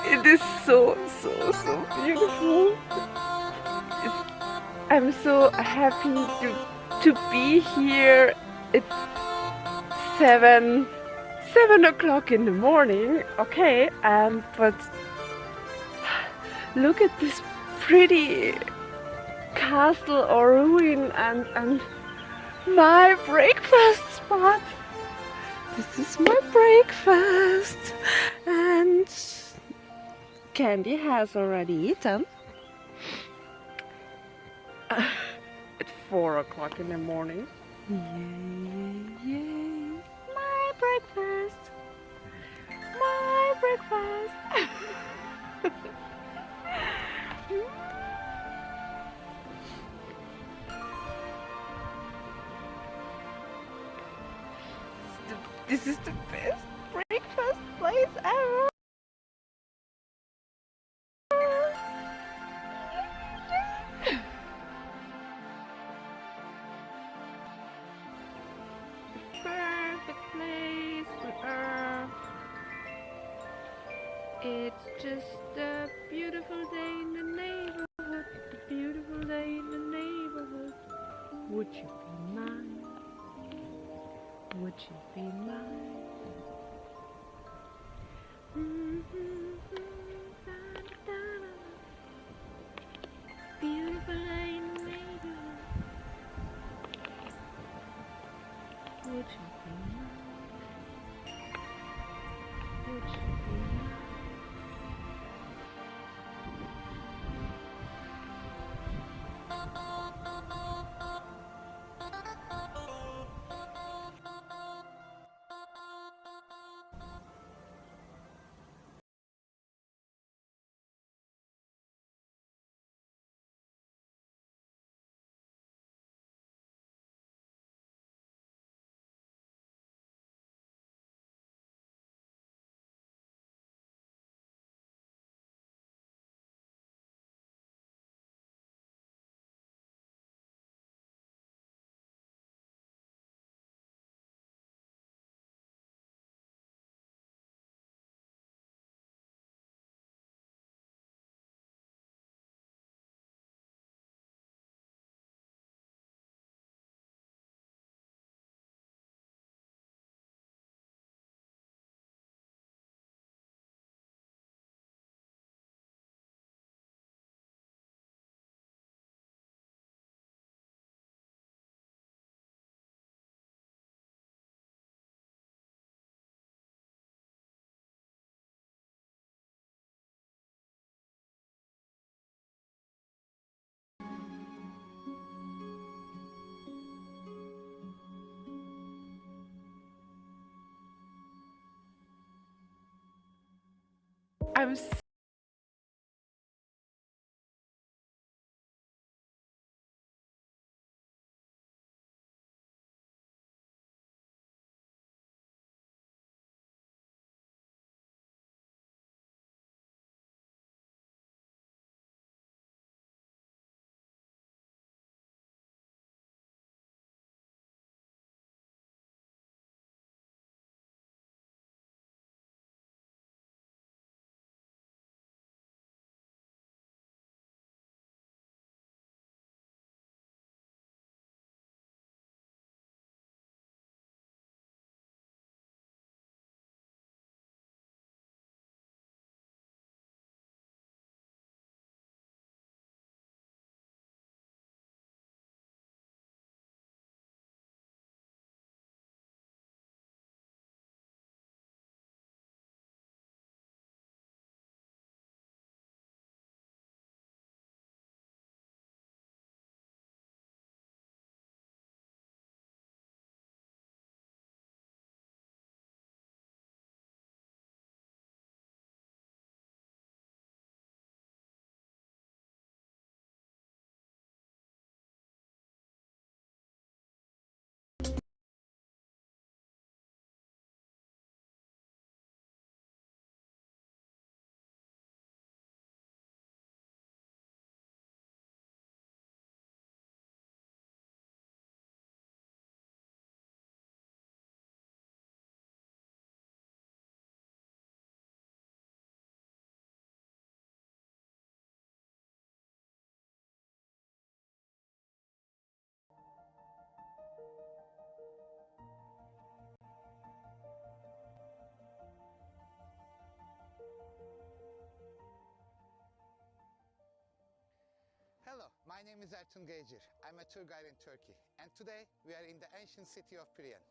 It is so beautiful. I'm so happy to be here It's 7 o'clock in the morning, okay, but look at this pretty castle or ruin and my breakfast spot. This is my breakfast, and Candy has already eaten at 4 o'clock in the morning. Yay. My breakfast. My breakfast. This is the best breakfast place ever. Perfect place on earth. It's just a beautiful day in the neighborhood. A beautiful day in the neighborhood. Would you be mine? Would you be mine? Beautiful day in the neighborhood. Would you be mine? Would you be mine? I'm My name is Ertun Gecir. I'm a tour guide in Turkey, and today we are in the ancient city of Priyan.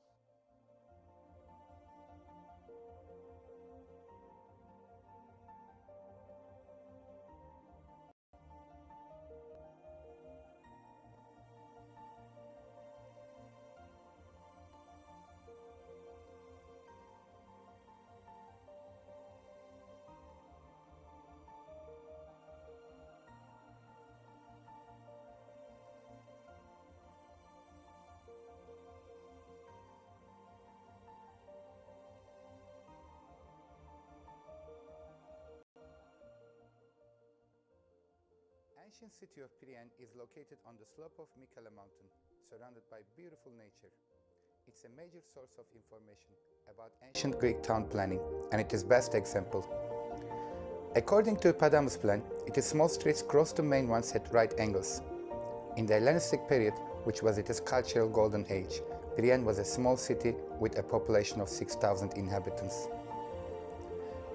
Ancient city of Priyan is located on the slope of Mikala mountain, surrounded by beautiful nature. It's a major source of information about ancient Greek town planning, and it is best example. According to Padamus plan, its small streets cross the main ones at right angles. In the Hellenistic period, which was its cultural golden age, Priyan was a small city with a population of 6,000 inhabitants.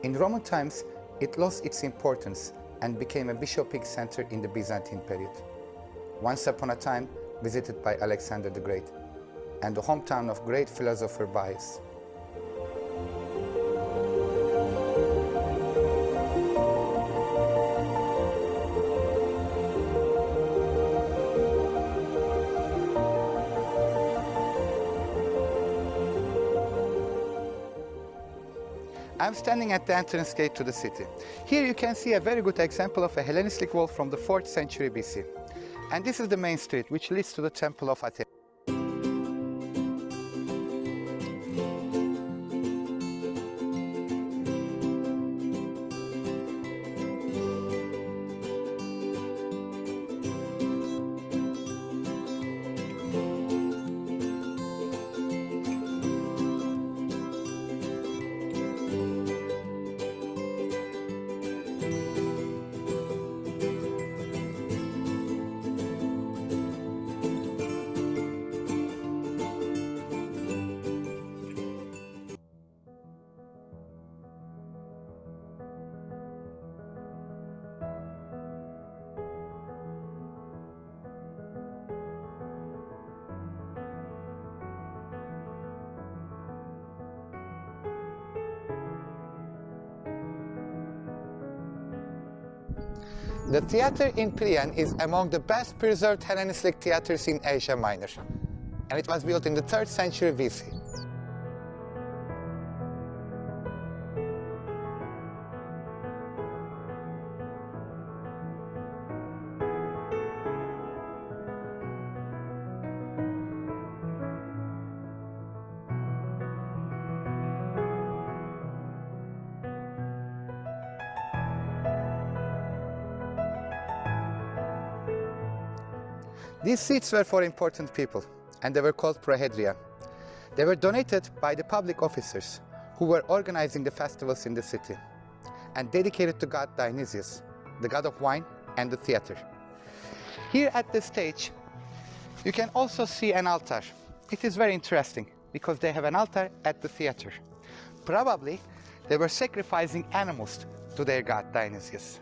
In Roman times, it lost its importance and became a bishopric center in the Byzantine period. Once upon a time, visited by Alexander the Great, and the hometown of great philosopher Bias. I'm standing at the entrance gate to the city. Here you can see a very good example of a Hellenistic wall from the 4th century BC. And this is the main street which leads to the Temple of Athena. The theater in Priyan is among the best preserved Hellenistic theaters in Asia Minor, and it was built in the 3rd century BC. These seats were for important people, and they were called prohedria. They were donated by the public officers who were organizing the festivals in the city, and dedicated to god Dionysius, the god of wine and the theater. Here at the stage, you can also see an altar. It is very interesting because they have an altar at the theater. Probably they were sacrificing animals to their god Dionysius.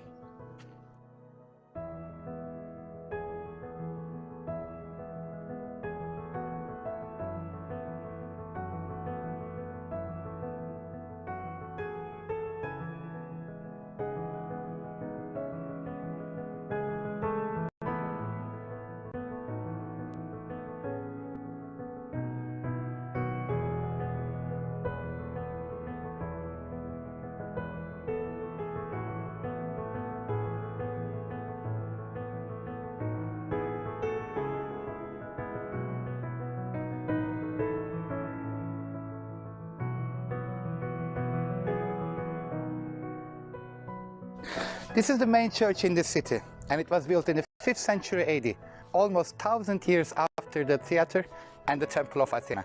This is the main church in the city, and it was built in the 5th century AD, almost 1,000 years after the theater and the Temple of Athena.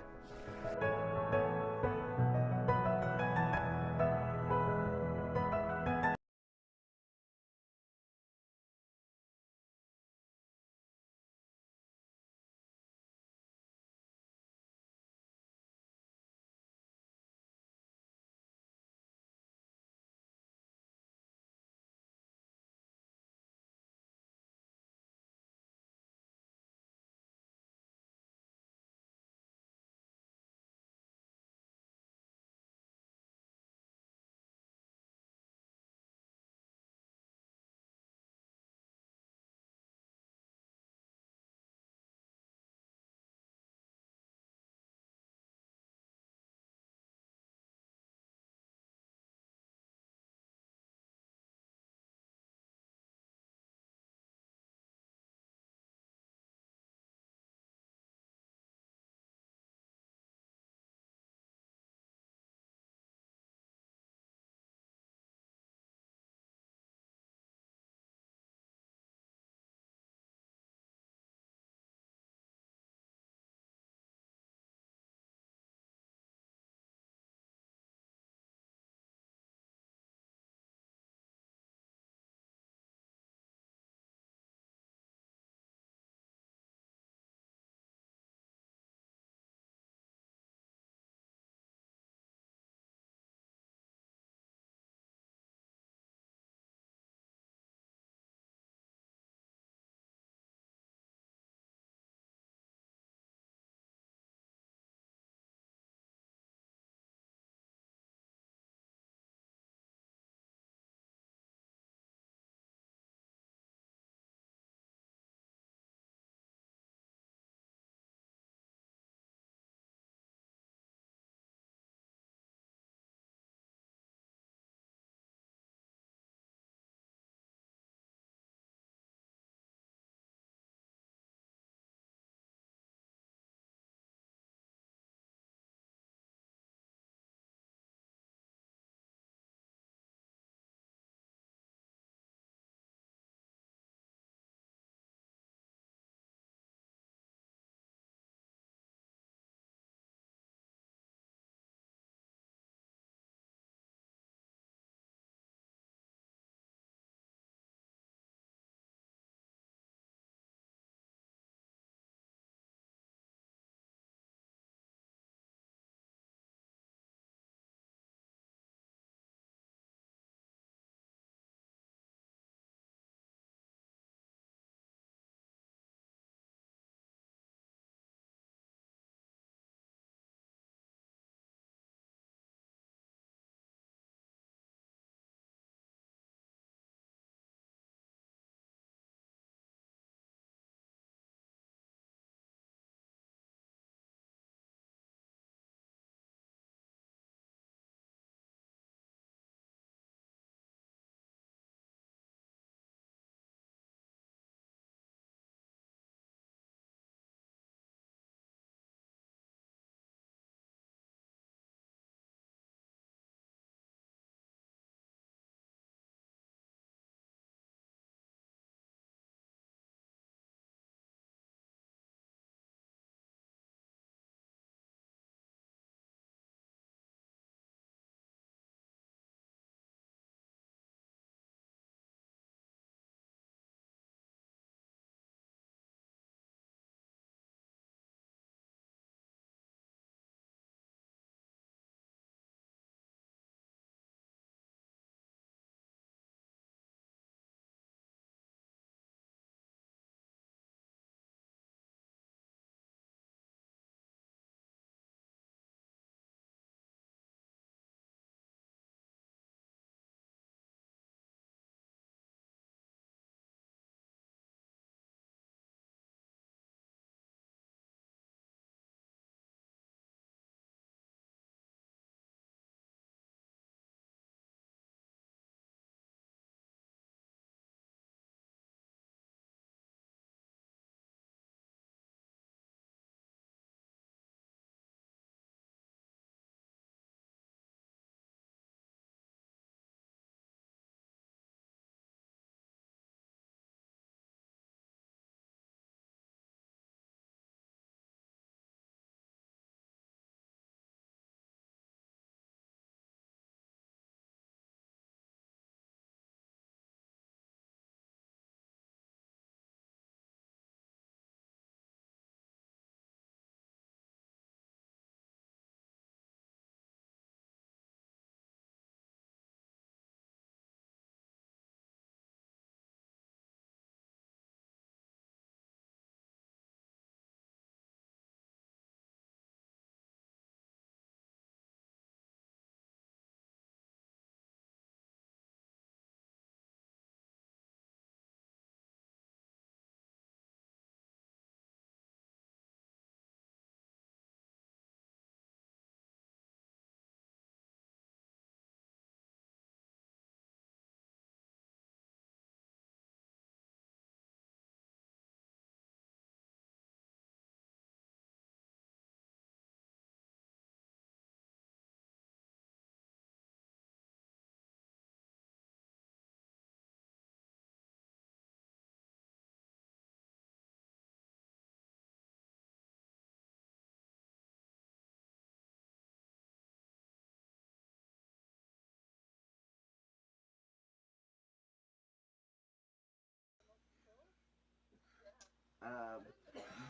uh,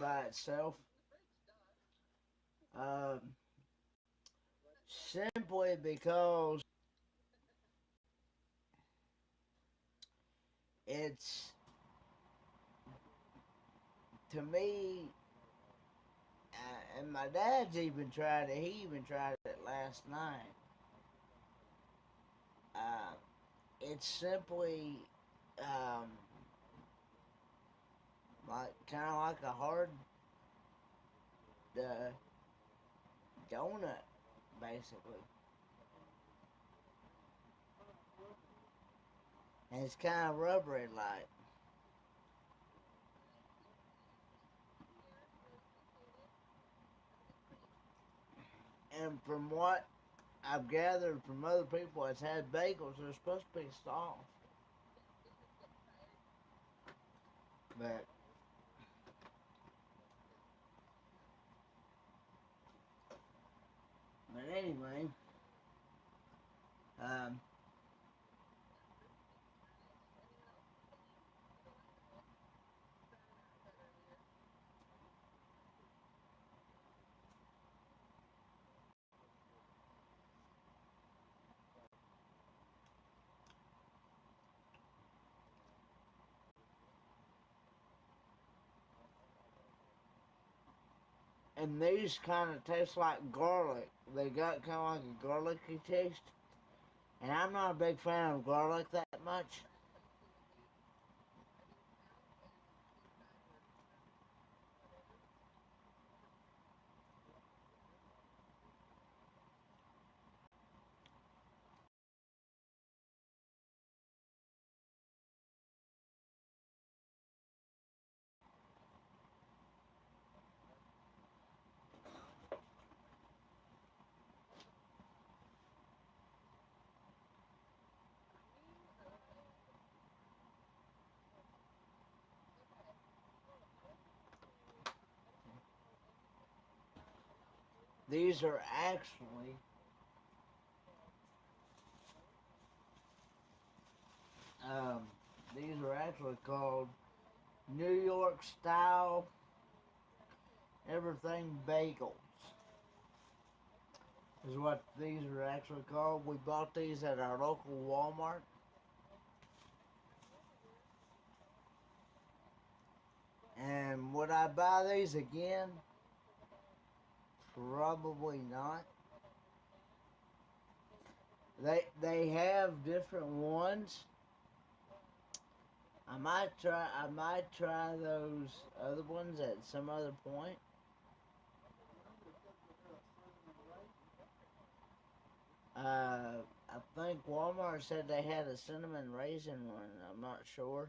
by itself. Um, Simply because it's, to me, and my dad's even tried it. He even tried it last night. Uh, it's simply like kind of like a hard donut, basically. And it's kind of rubbery like. And from what I've gathered from other people that's had bagels, they're supposed to be soft. But anyway, um, and these kind of taste like garlic. They got kind of like a garlicky taste. And I'm not a big fan of garlic that much. These are actually um, these are actually called New York style everything bagels. Is what these are actually called. We bought these at our local Walmart. And would I buy these again? Probably not. They have different ones. I might try those other ones at some other point. I think Walmart said they had a cinnamon raisin one. I'm not sure.